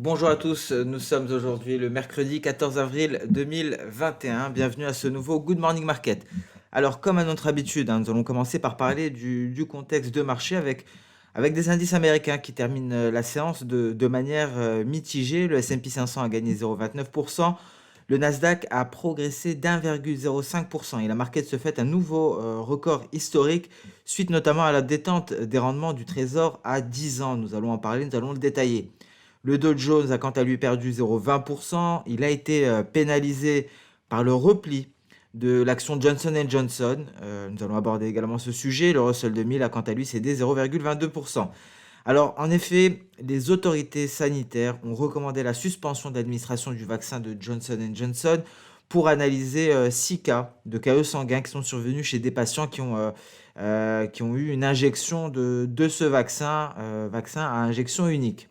Bonjour à tous, nous sommes aujourd'hui le mercredi 14 avril 2021. Bienvenue à ce nouveau Good Morning Market. Alors, comme à notre habitude, nous allons commencer par parler du contexte de marché avec des indices américains qui terminent la séance de manière mitigée. Le S&P 500 a gagné 0,29%. Le Nasdaq a progressé d'1,05% et la market se fait un nouveau record historique suite notamment à la détente des rendements du Trésor à 10 ans. Nous allons en parler, nous allons le détailler. Le Dow Jones a quant à lui perdu 0,20%. Il a été pénalisé par le repli de l'action Johnson Johnson. Nous allons aborder également ce sujet. Le Russell 2000 a quant à lui cédé 0,22%. Alors, en effet, les autorités sanitaires ont recommandé la suspension de l'administration du vaccin de Johnson Johnson pour analyser 6 cas de KE sanguins qui sont survenus chez des patients qui ont eu une injection de ce vaccin à injection unique.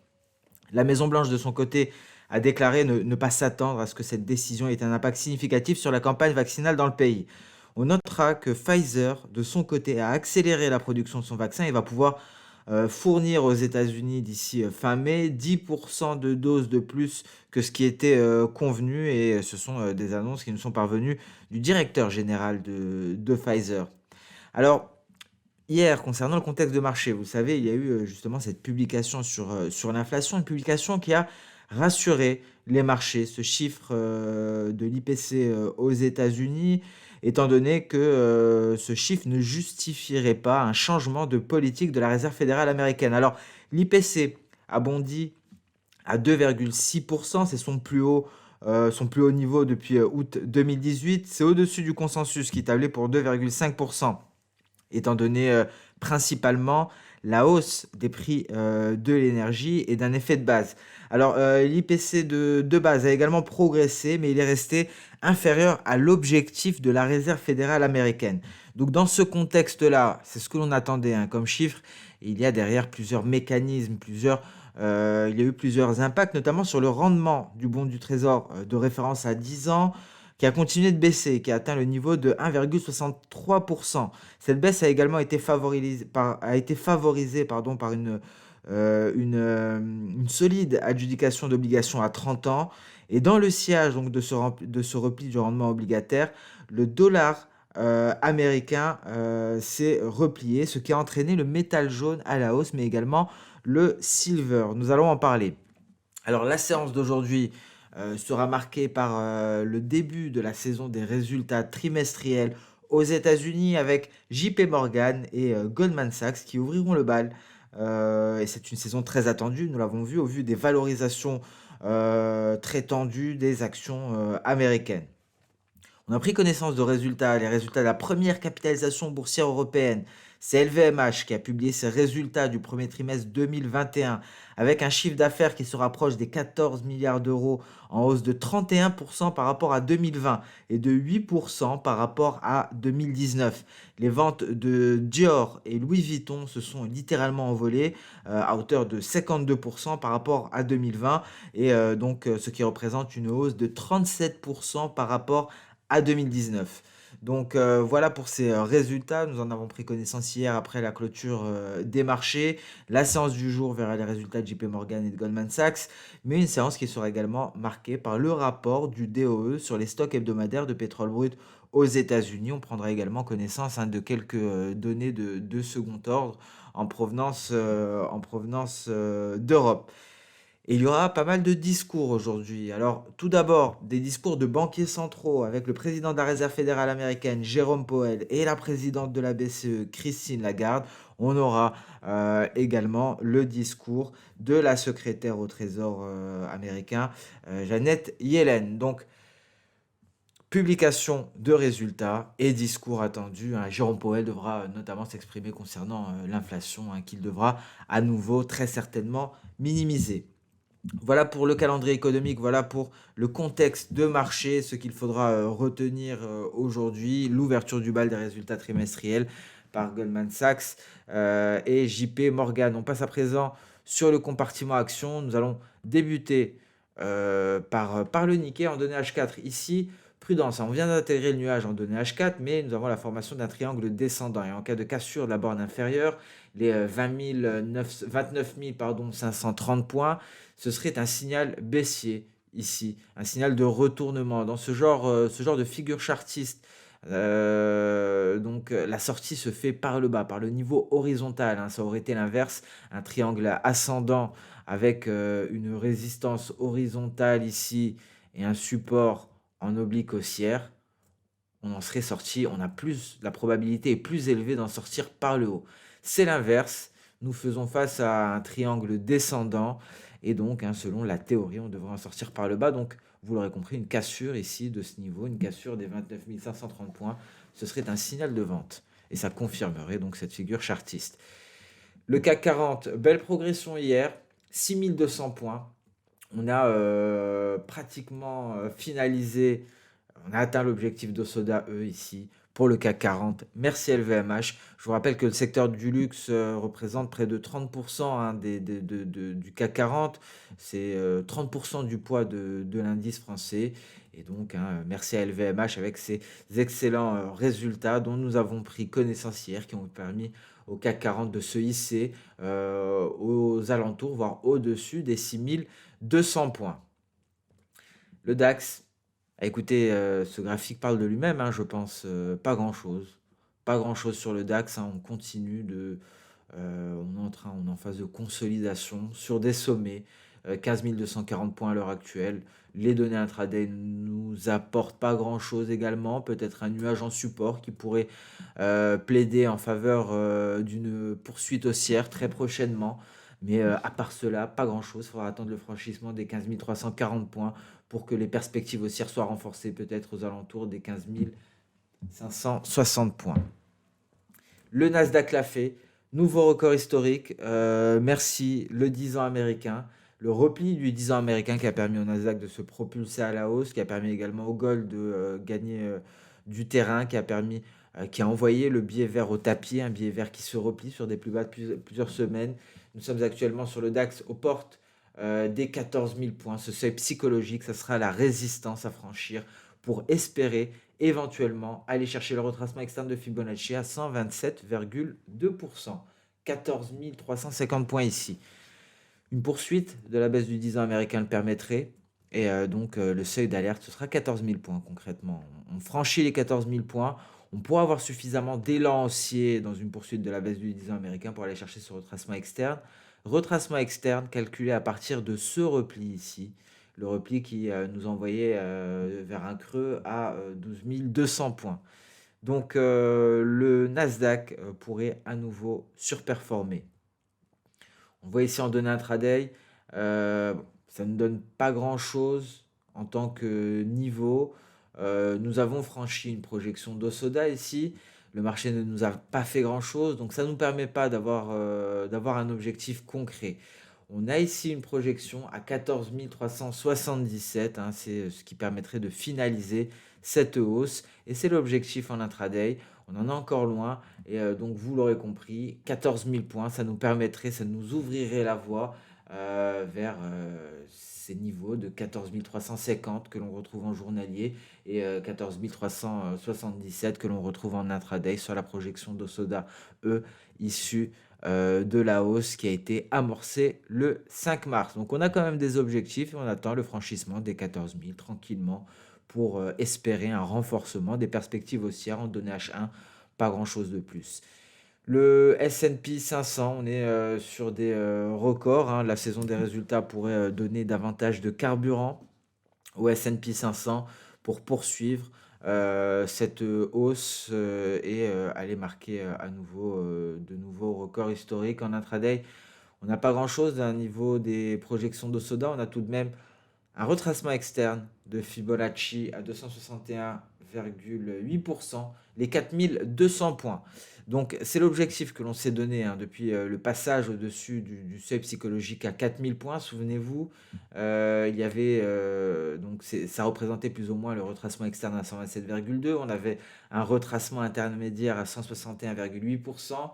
La Maison-Blanche, de son côté, a déclaré ne pas s'attendre à ce que cette décision ait un impact significatif sur la campagne vaccinale dans le pays. On notera que Pfizer, de son côté, a accéléré la production de son vaccin et va pouvoir fournir aux États-Unis d'ici fin mai 10% de doses de plus que ce qui était convenu. Et ce sont des annonces qui nous sont parvenues du directeur général de Pfizer. Alors, hier, concernant le contexte de marché, vous savez, il y a eu justement cette publication sur l'inflation, une publication qui a rassuré les marchés. Ce chiffre de l'IPC aux États-Unis, étant donné que ce chiffre ne justifierait pas un changement de politique de la Réserve fédérale américaine. Alors, l'IPC a bondi à 2,6%, c'est son plus haut niveau depuis août 2018. C'est au-dessus du consensus qui tablait pour 2,5%, étant donné principalement la hausse des prix de l'énergie et d'un effet de base. Alors, l'IPC de base a également progressé, mais il est resté inférieur à l'objectif de la Réserve fédérale américaine. Donc, dans ce contexte-là, c'est ce que l'on attendait comme chiffre. Il y a derrière plusieurs mécanismes, il y a eu plusieurs impacts, notamment sur le rendement du bon du Trésor de référence à 10 ans, qui a continué de baisser, qui a atteint le niveau de 1,63%. Cette baisse a également été favorisée par une solide adjudication d'obligations à 30 ans. Et dans le sillage donc, de ce repli du rendement obligataire, le dollar américain s'est replié, ce qui a entraîné le métal jaune à la hausse, mais également le silver. Nous allons en parler. Alors la séance d'aujourd'hui sera marquée par le début de la saison des résultats trimestriels aux États-Unis avec JP Morgan et Goldman Sachs qui ouvriront le bal. Et c'est une saison très attendue, nous l'avons vu au vu des valorisations très tendues des actions américaines. On a pris connaissance de résultats, les résultats de la première capitalisation boursière européenne. C'est LVMH qui a publié ses résultats du premier trimestre 2021 avec un chiffre d'affaires qui se rapproche des 14 milliards d'euros en hausse de 31% par rapport à 2020 et de 8% par rapport à 2019. Les ventes de Dior et Louis Vuitton se sont littéralement envolées à hauteur de 52% par rapport à 2020 et ce qui représente une hausse de 37% par rapport à 2019. Donc voilà pour ces résultats. Nous en avons pris connaissance hier après la clôture des marchés. La séance du jour verra les résultats de JP Morgan et de Goldman Sachs, mais une séance qui sera également marquée par le rapport du DOE sur les stocks hebdomadaires de pétrole brut aux États-Unis. On prendra également connaissance de quelques données de second ordre en provenance d'Europe. Et il y aura pas mal de discours aujourd'hui. Alors, tout d'abord, des discours de banquiers centraux avec le président de la Réserve fédérale américaine, Jérôme Powell, et la présidente de la BCE, Christine Lagarde. On aura également le discours de la secrétaire au Trésor américain, Janet Yellen. Donc, publication de résultats et discours attendus. Jérôme Powell devra notamment s'exprimer concernant l'inflation, qu'il devra à nouveau très certainement minimiser. Voilà pour le calendrier économique, voilà pour le contexte de marché, ce qu'il faudra retenir aujourd'hui, l'ouverture du bal des résultats trimestriels par Goldman Sachs et JP Morgan. On passe à présent sur le compartiment action. Nous allons débuter par le Nikkei en données H4. Ici, Prudence, hein, on vient d'intégrer le nuage en données H4, mais nous avons la formation d'un triangle descendant. Et en cas de cassure de la borne inférieure, les 29 000 530 points, ce serait un signal baissier ici, un signal de retournement. Dans ce genre de figure chartiste, la sortie se fait par le bas, par le niveau horizontal, hein. Ça aurait été l'inverse, un triangle ascendant avec une résistance horizontale ici et un support en oblique haussière. On en serait sorti, on a plus, la probabilité est plus élevée d'en sortir par le haut. C'est l'inverse, nous faisons face à un triangle descendant et donc, hein, selon la théorie, on devrait en sortir par le bas. Donc, vous l'aurez compris, une cassure ici de ce niveau, une cassure des 29 530 points, ce serait un signal de vente et ça confirmerait donc cette figure chartiste. Le CAC 40, belle progression hier, 6200 points. On a pratiquement finalisé, on a atteint l'objectif d'Osoda E ici pour le CAC 40. Merci LVMH. Je vous rappelle que le secteur du luxe représente près de 30% hein, du CAC 40. C'est 30% du poids de l'indice français. Et donc, hein, merci à LVMH avec ces excellents résultats dont nous avons pris connaissance hier, qui ont permis au CAC 40 de se hisser aux alentours, voire au-dessus des 6200 points. Le DAX, écoutez, ce graphique parle de lui-même, hein, je pense. Pas grand-chose. Pas grand-chose sur le DAX. Hein, on continue on est en phase de consolidation sur des sommets. 15 240 points à l'heure actuelle. Les données intraday nous apportent pas grand-chose également. Peut-être un nuage en support qui pourrait plaider en faveur d'une poursuite haussière très prochainement. Mais à part cela, pas grand-chose. Il faudra attendre le franchissement des 15 340 points pour que les perspectives haussières soient renforcées, peut-être aux alentours des 15 560 points. Le Nasdaq l'a fait. Nouveau record historique. Merci, le 10 ans américain. Le repli du 10 ans américain qui a permis au Nasdaq de se propulser à la hausse, qui a permis également au gold de gagner du terrain, qui a envoyé le billet vert au tapis, un billet vert qui se replie sur des plus bas de plusieurs semaines. Nous sommes actuellement sur le DAX aux portes des 14 000 points. Ce seuil psychologique, ça sera la résistance à franchir pour espérer éventuellement aller chercher le retracement externe de Fibonacci à 127,2%. 14 350 points ici. Une poursuite de la baisse du 10 ans américain le permettrait. Et le seuil d'alerte, ce sera 14 000 points concrètement. On franchit les 14 000 points. On pourra avoir suffisamment d'élan haussier dans une poursuite de la baisse du 10 ans américain pour aller chercher ce retracement externe. Retracement externe calculé à partir de ce repli ici. Le repli qui nous envoyait vers un creux à 12 200 points. Donc le Nasdaq pourrait à nouveau surperformer. On voit ici en données intraday, ça ne donne pas grand-chose en tant que niveau. Nous avons franchi une projection d'Osoda ici. Le marché ne nous a pas fait grand-chose, donc ça ne nous permet pas d'avoir un objectif concret. On a ici une projection à 14 377, hein, c'est ce qui permettrait de finaliser cette hausse. Et c'est l'objectif en intraday. On en est encore loin. Et donc, vous l'aurez compris, 14 000 points, ça nous ouvrirait la voie vers ces niveaux de 14 350 que l'on retrouve en journalier et 14 377 que l'on retrouve en intraday sur la projection d'Osoda E issue de la hausse qui a été amorcée le 5 mars. Donc on a quand même des objectifs et on attend le franchissement des 14 000 tranquillement pour espérer un renforcement des perspectives haussières en données H1, pas grand-chose de plus. Le S&P 500, on est sur des records, hein. La saison des résultats pourrait donner davantage de carburant au S&P 500 pour poursuivre cette hausse et aller marquer à nouveau de nouveaux records historiques en intraday. On n'a pas grand-chose à niveau des projections d'Osoda. On a tout de même un retracement externe de Fibonacci à 261,8%, les 4200 points. Donc c'est l'objectif que l'on s'est donné hein, depuis le passage au-dessus du seuil psychologique à 4000 points. Souvenez-vous, il y avait ça représentait plus ou moins le retracement externe à 127,2. On avait un retracement intermédiaire à 161,8%.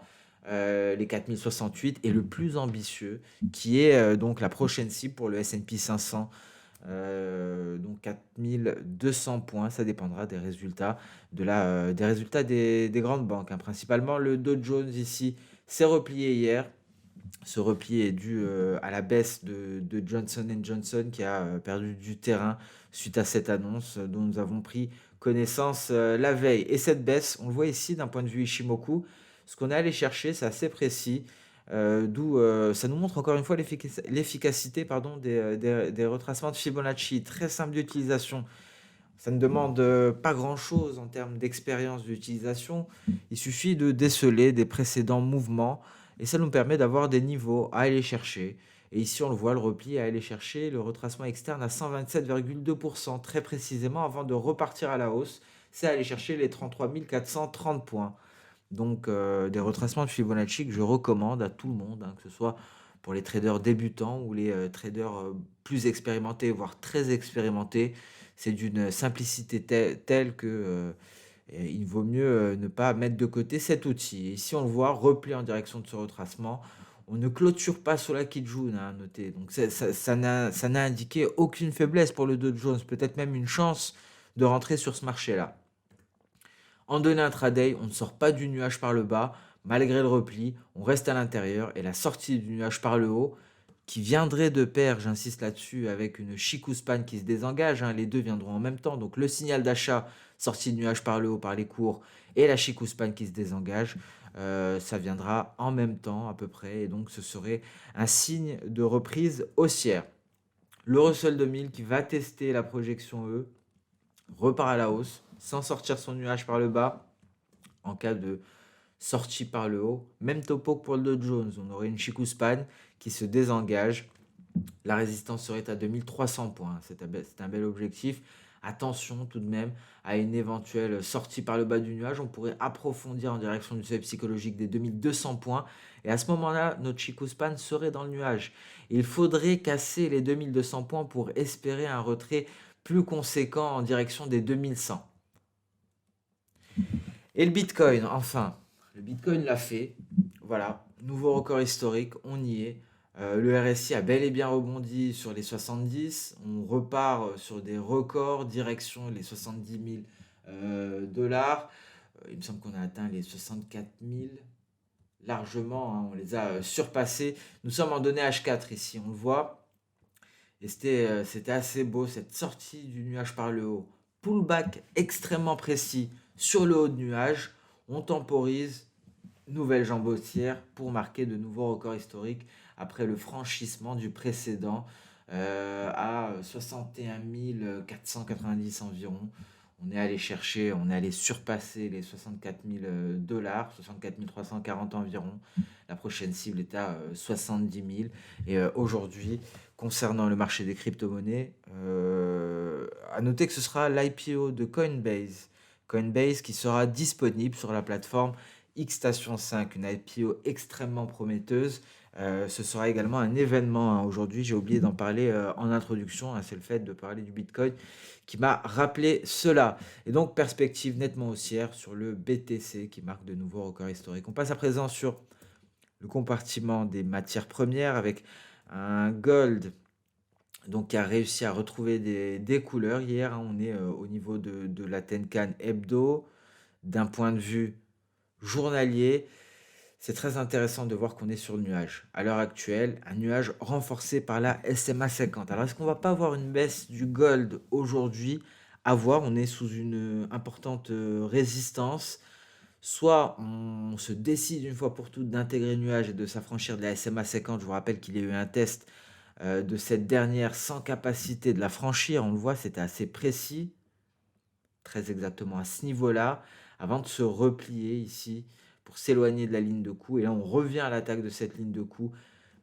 Les 4068 et le plus ambitieux qui est donc la prochaine cible pour le S&P 500 donc 4200 points. Ça dépendra des résultats des grandes banques, hein. Principalement, le Dow Jones ici s'est replié hier. Ce repli est dû, à la baisse de Johnson& Johnson qui a, perdu du terrain suite à cette annonce, dont nous avons pris connaissance, la veille et cette baisse, on le voit ici d'un point de vue Ishimoku. Ce qu'on est allé chercher, c'est assez précis, d'où, ça nous montre encore une fois l'efficacité pardon des retracements de Fibonacci. Très simple d'utilisation. Ça ne demande, pas grand-chose en termes d'expérience d'utilisation. Il suffit de déceler des précédents mouvements et ça nous permet d'avoir des niveaux à aller chercher. Et ici, on le voit, le repli à aller chercher le retracement externe à 127,2% très précisément avant de repartir à la hausse. C'est aller chercher les 33 430 points. Donc, des retracements de Fibonacci que je recommande à tout le monde, hein, que ce soit pour les traders débutants ou les traders plus expérimentés, voire très expérimentés. C'est d'une simplicité telle que il vaut mieux ne pas mettre de côté cet outil. Et ici, on le voit, repli en direction de ce retracement. On ne clôture pas sur la Kijun, hein, à noter. Donc, ça n'a indiqué aucune faiblesse pour le Dow Jones, peut-être même une chance de rentrer sur ce marché-là. En données intraday, on ne sort pas du nuage par le bas, malgré le repli, on reste à l'intérieur et la sortie du nuage par le haut, qui viendrait de pair, j'insiste là-dessus, avec une Chikou-Span qui se désengage, hein, les deux viendront en même temps, donc le signal d'achat, sortie du nuage par le haut par les cours, et la Chikou-Span qui se désengage, ça viendra en même temps à peu près, et donc ce serait un signe de reprise haussière. Le Russell 2000 qui va tester la projection E, repart à la hausse, sans sortir son nuage par le bas, en cas de sortie par le haut. Même topo que pour le Dow Jones, on aurait une Chikou-Span qui se désengage. La résistance serait à 2300 points, c'est un bel objectif. Attention tout de même à une éventuelle sortie par le bas du nuage. On pourrait approfondir en direction du seuil psychologique des 2200 points. Et à ce moment-là, notre Chikou-Span serait dans le nuage. Il faudrait casser les 2200 points pour espérer un retrait plus conséquent en direction des 2100. Et le Bitcoin, enfin, le Bitcoin l'a fait. Voilà, nouveau record historique, on y est. Le RSI a bel et bien rebondi sur les 70. On repart sur des records, direction les 70 000 dollars. Il me semble qu'on a atteint les 64 000 largement, hein, on les a surpassés. Nous sommes en données H4 ici, on le voit. Et c'était assez beau, cette sortie du nuage par le haut. Pullback extrêmement précis sur le haut de nuage. On temporise, nouvelle jambe haussière pour marquer de nouveaux records historiques après le franchissement du précédent à 61 490 environ. On est allé surpasser les 64 000 dollars, 64 340 environ. La prochaine cible est à 70 000. Et aujourd'hui, concernant le marché des crypto-monnaies, à noter que ce sera l'IPO de Coinbase. Coinbase qui sera disponible sur la plateforme Xstation 5, une IPO extrêmement prometteuse. Ce sera également un événement, hein. Aujourd'hui, j'ai oublié d'en parler en introduction, hein, c'est le fait de parler du Bitcoin qui m'a rappelé cela. Et donc, perspective nettement haussière sur le BTC qui marque de nouveaux records historiques. On passe à présent sur le compartiment des matières premières avec un gold donc, qui a réussi à retrouver des couleurs hier, hein. On est au niveau de la Tenkan hebdo. D'un point de vue journalier, c'est très intéressant de voir qu'on est sur le nuage. À l'heure actuelle, un nuage renforcé par la SMA 50. Alors, est-ce qu'on va pas avoir une baisse du gold aujourd'hui? À voir, on est sous une importante résistance. Soit on se décide une fois pour toutes d'intégrer le nuage et de s'affranchir de la SMA 50. Je vous rappelle qu'il y a eu un test de cette dernière sans capacité de la franchir. On le voit, c'était assez précis, très exactement à ce niveau-là, avant de se replier ici pour s'éloigner de la ligne de coup. Et là, on revient à l'attaque de cette ligne de coup,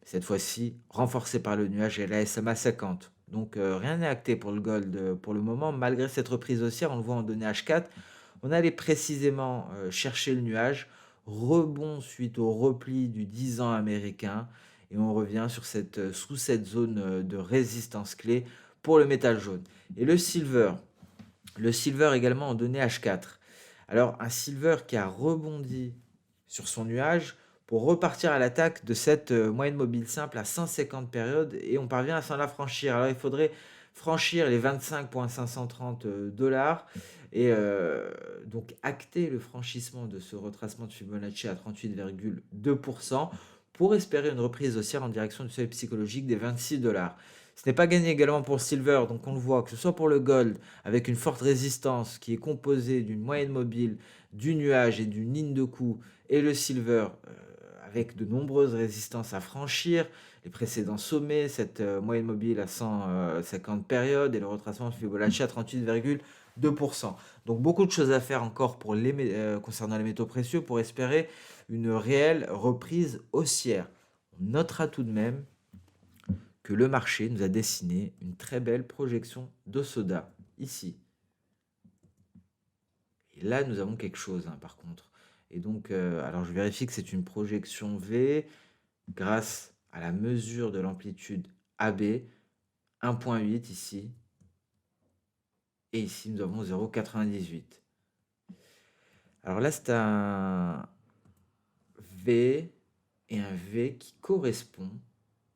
cette fois-ci renforcée par le nuage et la SMA 50. Donc rien n'est acté pour le gold pour le moment, malgré cette reprise haussière, on le voit en données H4. On allait précisément chercher le nuage, rebond suite au repli du 10 ans américain, et on revient sur sous cette zone de résistance clé pour le métal jaune. Et le silver également en données H4. Alors un silver qui a rebondi sur son nuage pour repartir à l'attaque de cette moyenne mobile simple à 150 périodes et on parvient à s'en affranchir. Alors il franchir les 25,530 dollars et donc acter le franchissement de ce retracement de Fibonacci à 38,2% pour espérer une reprise haussière en direction du seuil psychologique des 26 dollars. Ce n'est pas gagné également pour le silver, donc on le voit, que ce soit pour le gold, avec une forte résistance qui est composée d'une moyenne mobile, du nuage et d'une ligne de coup, et le silver avec de nombreuses résistances à franchir, les précédents sommets, cette moyenne mobile à 150 périodes et le retracement de Fibonacci à 38,2%. Donc beaucoup de choses à faire encore concernant les métaux précieux pour espérer une réelle reprise haussière. On notera tout de même que le marché nous a dessiné une très belle projection d'Osoda ici. Et là, nous avons quelque chose, par contre. Et donc, alors je vérifie que c'est une projection V grâce à la mesure de l'amplitude AB, 1,8 ici. Et ici, nous avons 0,98. Alors là, c'est un V et un V qui correspond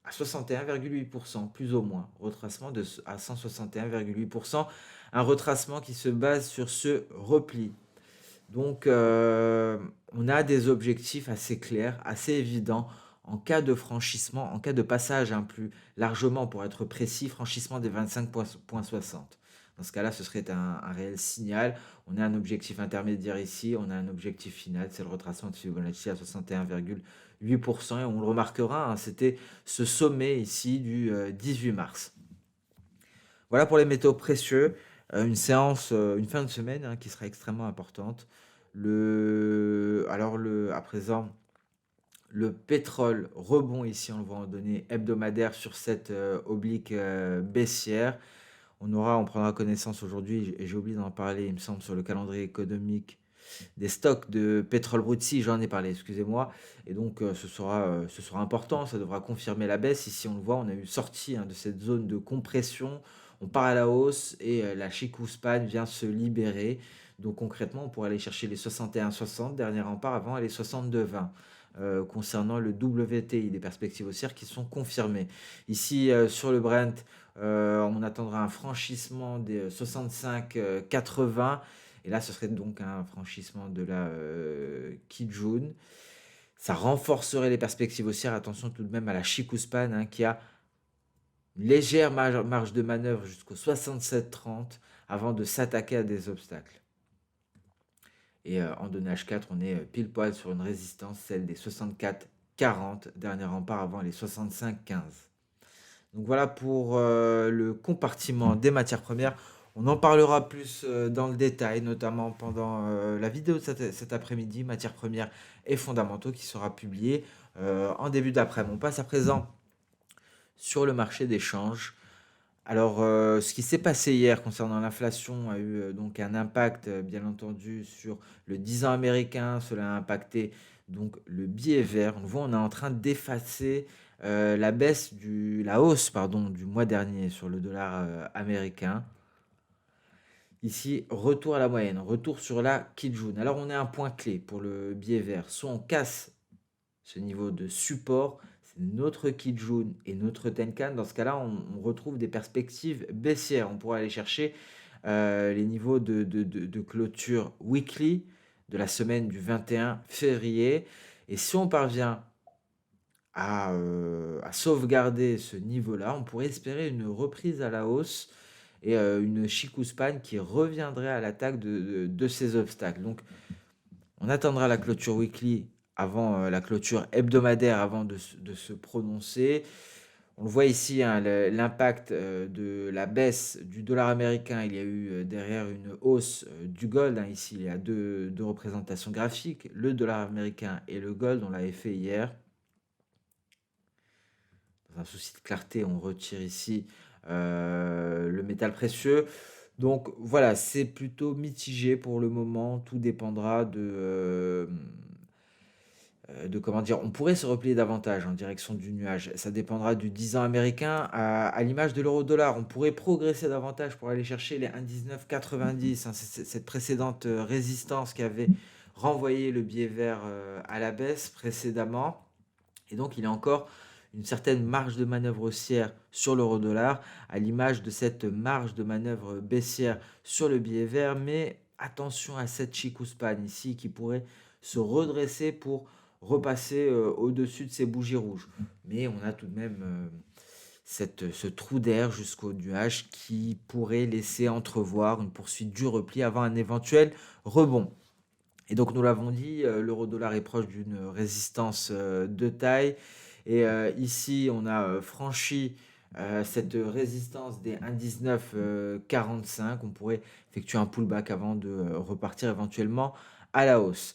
à 61,8%, plus ou moins. Retracement à 161,8%. Un retracement qui se base sur ce repli. Donc, on a des objectifs assez clairs, assez évidents. En cas de franchissement, en cas de passage plus largement, pour être précis, franchissement des 25,60. Dans ce cas-là, ce serait un réel signal. On a un objectif intermédiaire ici, on a un objectif final, c'est le retracement de Fibonacci à 61,8%. Et on le remarquera, c'était ce sommet ici du 18 mars. Voilà pour les métaux précieux. Une fin de semaine qui sera extrêmement importante. À présent, le pétrole rebond ici, on le voit en données hebdomadaires sur cette oblique baissière. On prendra connaissance aujourd'hui, et j'ai oublié d'en parler, il me semble, sur le calendrier économique des stocks de pétrole brut. Si, j'en ai parlé, excusez-moi. Et donc, ce sera important, ça devra confirmer la baisse. Ici, on le voit, on a eu sorti de cette zone de compression. On part à la hausse et la Chikou Span vient se libérer. Donc, concrètement, on pourrait aller chercher les 61,60, dernier rempart, avant les 62,20. Concernant le WTI, des perspectives haussières qui sont confirmées. Ici, sur le Brent, on attendra un franchissement des 65,80. Et là, ce serait donc un franchissement de la Kijun. Ça renforcerait les perspectives haussières. Attention tout de même à la Chikuspan qui a une légère marge de manœuvre jusqu'au 67,30 avant de s'attaquer à des obstacles. Et en données H4, on est pile poil sur une résistance, celle des 64,40, dernier rempart avant les 65,15. Donc voilà pour le compartiment des matières premières. On en parlera plus dans le détail, notamment pendant la vidéo de cet après-midi, matières premières et fondamentaux, qui sera publiée en début d'après-midi. On passe à présent sur le marché des changes. Alors, ce qui s'est passé hier concernant l'inflation a eu donc un impact, bien entendu, sur le 10 ans américain. Cela a impacté donc le billet vert. On le voit, on est en train d'effacer la hausse, pardon, du mois dernier sur le dollar américain. Ici, retour à la moyenne, retour sur la Kijun. Alors, on a un point clé pour le billet vert. Soit on casse ce niveau de support, c'est notre Kijun et notre Tenkan. Dans ce cas-là, on retrouve des perspectives baissières. On pourra aller chercher les niveaux de clôture weekly de la semaine du 21 février. Et si on parvient à sauvegarder ce niveau-là, on pourrait espérer une reprise à la hausse et une Chikuspan qui reviendrait à l'attaque de ces obstacles. Donc, on attendra la clôture weekly avant la clôture hebdomadaire avant de se prononcer. On le voit ici, l'impact de la baisse du dollar américain. Il y a eu derrière une hausse du gold. Ici, il y a deux représentations graphiques, le dollar américain et le gold. On l'avait fait hier. Dans un souci de clarté, on retire ici le métal précieux. Donc voilà, c'est plutôt mitigé pour le moment. Tout dépendra de comment dire. On pourrait se replier davantage en direction du nuage. Ça dépendra du 10 ans américain. À l'image de l'euro-dollar, on pourrait progresser davantage pour aller chercher les 1,1990. C'est cette précédente résistance qui avait renvoyé le billet vert à la baisse précédemment. Et donc il est encore une certaine marge de manœuvre haussière sur l'euro-dollar, à l'image de cette marge de manœuvre baissière sur le billet vert. Mais attention à cette Chikuspan ici qui pourrait se redresser pour repasser au-dessus de ces bougies rouges. Mais on a tout de même ce trou d'air jusqu'au nuage qui pourrait laisser entrevoir une poursuite du repli avant un éventuel rebond. Et donc nous l'avons dit, l'euro-dollar est proche d'une résistance de taille. Et ici, on a franchi cette résistance des 1,1945. On pourrait effectuer un pullback avant de repartir éventuellement à la hausse.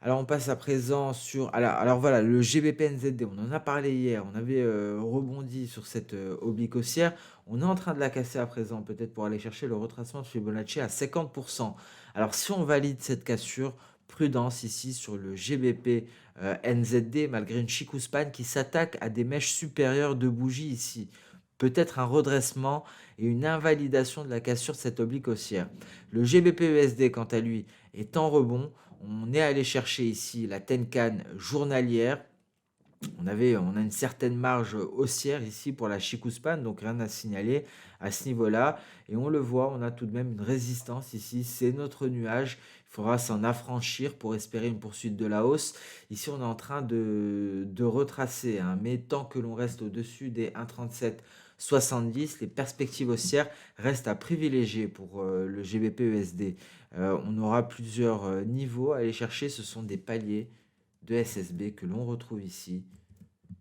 Alors on passe à présent sur... Alors voilà, le GBP-NZD, on en a parlé hier, on avait rebondi sur cette oblique haussière. On est en train de la casser à présent, peut-être pour aller chercher le retracement de Fibonacci à 50%. Alors si on valide cette cassure, prudence ici sur le GBP NZD, malgré une Chikuspan qui s'attaque à des mèches supérieures de bougies ici. Peut-être un redressement et une invalidation de la cassure de cette oblique haussière. Le GBP USD, quant à lui, est en rebond. On est allé chercher ici la Tenkan journalière. On a une certaine marge haussière ici pour la Chikuspan, donc rien à signaler à ce niveau-là. Et on le voit, on a tout de même une résistance ici, c'est notre nuage. Il faudra s'en affranchir pour espérer une poursuite de la hausse. Ici, on est en train de retracer, hein, mais tant que l'on reste au-dessus des 1,3770, les perspectives haussières restent à privilégier pour le GBP USD. On aura plusieurs niveaux à aller chercher, ce sont des paliers de SSB que l'on retrouve ici.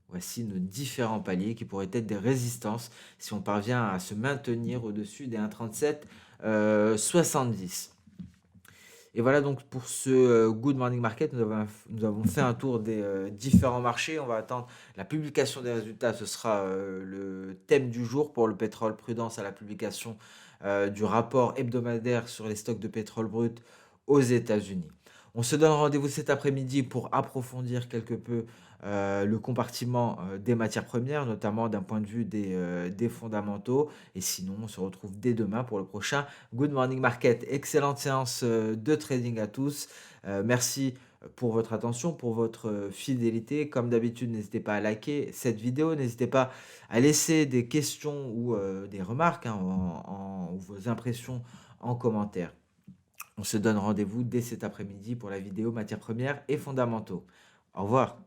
Voici nos différents paliers qui pourraient être des résistances si on parvient à se maintenir au-dessus des 1,3770. Et voilà donc pour ce Good Morning Market, nous avons fait un tour des différents marchés. On va attendre la publication des résultats. Ce sera le thème du jour pour le pétrole. Prudence à la publication du rapport hebdomadaire sur les stocks de pétrole brut aux États-Unis. On se donne rendez-vous cet après-midi pour approfondir quelque peu le compartiment des matières premières, notamment d'un point de vue des fondamentaux. Et sinon, on se retrouve dès demain pour le prochain Good Morning Market. Excellente séance de trading à tous. Merci pour votre attention, pour votre fidélité. Comme d'habitude, n'hésitez pas à liker cette vidéo. N'hésitez pas à laisser des questions ou des remarques hein, ou vos impressions en commentaire. On se donne rendez-vous dès cet après-midi pour la vidéo matières premières et fondamentaux. Au revoir.